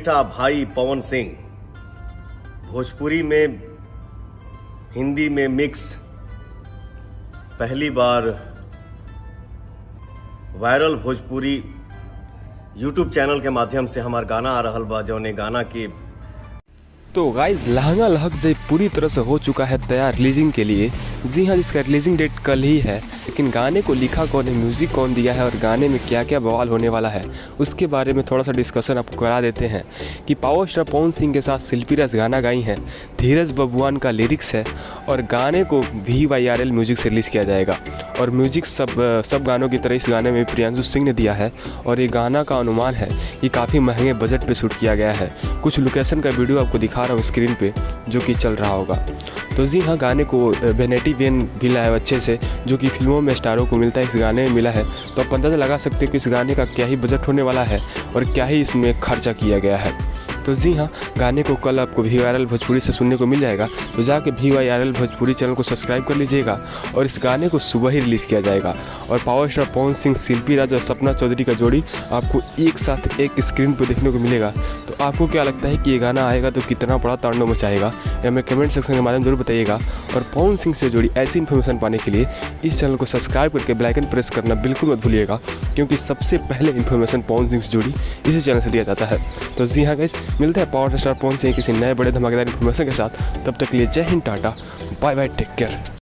बेटा भाई पवन सिंह भोजपुरी में हिंदी में मिक्स पहली बार वायरल भोजपुरी यूट्यूब चैनल के माध्यम से हमार गाना आ रहल बा, जौने गाना की तो गाइज लहंगा लहक जाए पूरी तरह से हो चुका है तैयार रिलीजिंग के लिए। जी हाँ, जिसका रिलीजिंग डेट कल ही है, लेकिन गाने को लिखा कौन है, म्यूज़िक कौन दिया है और गाने में क्या क्या बवाल होने वाला है उसके बारे में थोड़ा सा डिस्कशन आपको करा देते हैं कि पावर स्टार पवन सिंह के साथ शिल्पी राज गाना गाई हैं। धीरज बबुआन का लिरिक्स है और गाने को VYRL म्यूज़िक से रिलीज़ किया जाएगा और म्यूज़िक सब गानों की तरह इस गाने में प्रियांशु सिंह ने दिया है और ये गाना का अनुमान है कि काफ़ी महंगे बजट पे शूट किया गया है। कुछ लोकेशन का वीडियो आपको दिखा रहा हूँ स्क्रीन पे जो कि चल रहा होगा। तो जी हाँ, गाने को वेनिटी वेन भी लाया है अच्छे से, जो कि फिल्मों में स्टारों को मिलता है इस गाने में मिला है। तो आप अंदाज़ा लगा सकते हो कि इस गाने का क्या ही बजट होने वाला है और क्या ही इसमें खर्चा किया गया है। तो जी हाँ, गाने को कल आपको VYRL भोजपुरी से सुनने को मिल जाएगा। तो जाके VYRL भोजपुरी चैनल को सब्सक्राइब कर लीजिएगा और इस गाने को सुबह ही रिलीज़ किया जाएगा। और पावर स्टार पवन सिंह, शिल्पी राज और सपना चौधरी का जोड़ी आपको एक साथ एक स्क्रीन पर देखने को मिलेगा। तो आपको क्या लगता है कि ये गाना आएगा तो कितना बड़ा तांडव मचाएगा, या हमें कमेंट सेक्शन के माध्यम जरूर बताइएगा। और पवन सिंह से जुड़ी ऐसी इन्फॉर्मेशन पाने के लिए इस चैनल को सब्सक्राइब करके बेल आइकन प्रेस करना बिल्कुल मत भूलिएगा, क्योंकि सबसे पहले इन्फॉर्मेशन पवन सिंह से जुड़ी इसी चैनल से दिया जाता है। तो जी हाँ गाइस, मिलते हैं पावर स्टार पवन सिंह किसी नए बड़े धमाकेदार इन्फॉर्मेशन के साथ। तब तक के लिए जय हिंद, tata, bye bye, take care.